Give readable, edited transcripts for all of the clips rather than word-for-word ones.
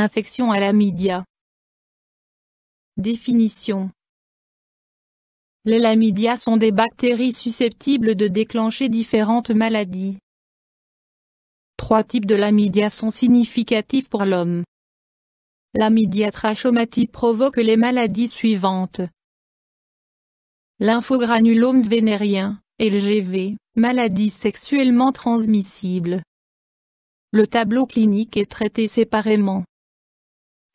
Infection à lamidia. Définition. Les lamidia sont des bactéries susceptibles de déclencher différentes maladies. 3 types de lamidia sont significatifs pour l'homme. Lamidia trachomati provoque les maladies suivantes. Lymphogranulome vénérien, LGV, maladie sexuellement transmissible. Le tableau clinique est traité séparément.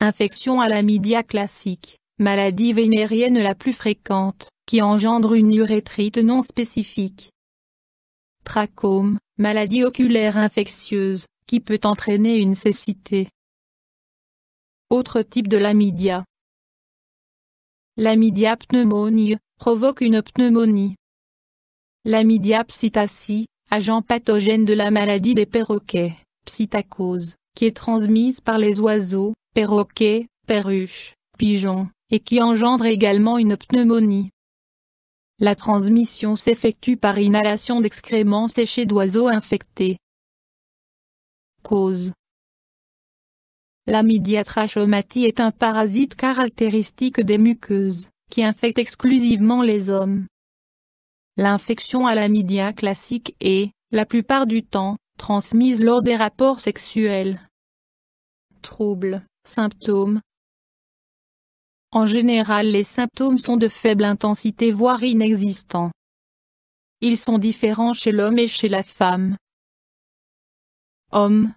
Infection à lamidia classique, maladie vénérienne la plus fréquente, qui engendre une urétrite non spécifique. Trachome, maladie oculaire infectieuse, qui peut entraîner une cécité. Autre type de lamidia. Lamidia pneumoniae, provoque une pneumonie. Lamidia psittaci, agent pathogène de la maladie des perroquets, psittacose, qui est transmise par les oiseaux, perroquets, perruches, pigeons, et qui engendre également une pneumonie. La transmission s'effectue par inhalation d'excréments séchés d'oiseaux infectés. Cause. Lamidia trachomati est un parasite caractéristique des muqueuses, qui infecte exclusivement les hommes. L'infection à lamidia classique est, la plupart du temps, transmise lors des rapports sexuels. Troubles, symptômes. En général, les symptômes sont de faible intensité voire inexistants. Ils sont différents chez l'homme et chez la femme. Homme.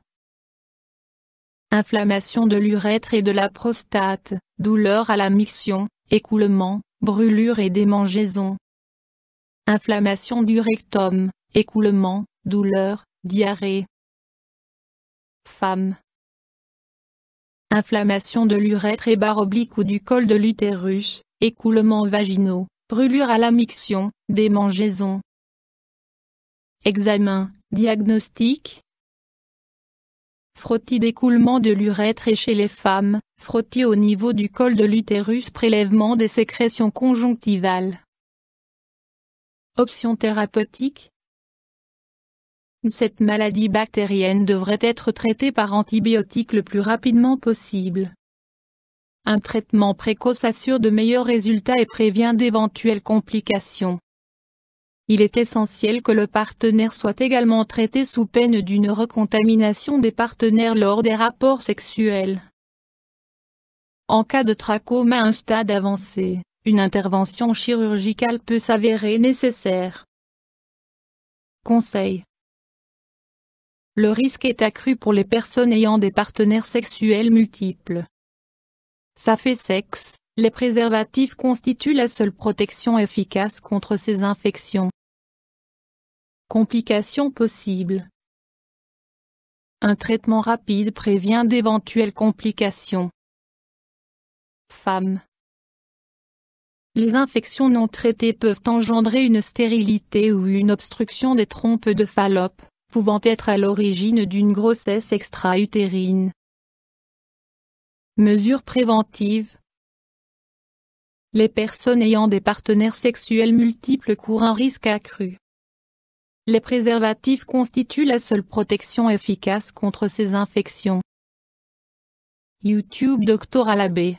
Inflammation de l'urètre et de la prostate, douleur à la miction, écoulement, brûlure et démangeaison. Inflammation du rectum, écoulement, douleur, diarrhée. Femme. Inflammation de l'urètre et barre oblique ou du col de l'utérus, écoulements vaginaux, brûlure à la miction, démangeaison. Examen, diagnostic. Frottis d'écoulement de l'urètre et chez les femmes, frottis au niveau du col de l'utérus, prélèvement des sécrétions conjonctivales. Options thérapeutiques. Cette maladie bactérienne devrait être traitée par antibiotiques le plus rapidement possible. Un traitement précoce assure de meilleurs résultats et prévient d'éventuelles complications. Il est essentiel que le partenaire soit également traité sous peine d'une recontamination des partenaires lors des rapports sexuels. En cas de trachome à un stade avancé, une intervention chirurgicale peut s'avérer nécessaire. Conseil. Le risque est accru pour les personnes ayant des partenaires sexuels multiples. Ça fait sexe, les préservatifs constituent la seule protection efficace contre ces infections. Complications possibles. Un traitement rapide prévient d'éventuelles complications. Femmes. Les infections non traitées peuvent engendrer une stérilité ou une obstruction des trompes de Fallope, pouvant être à l'origine d'une grossesse extra-utérine. Mesures préventives. Les personnes ayant des partenaires sexuels multiples courent un risque accru. Les préservatifs constituent la seule protection efficace contre ces infections. YouTube Dr Alabé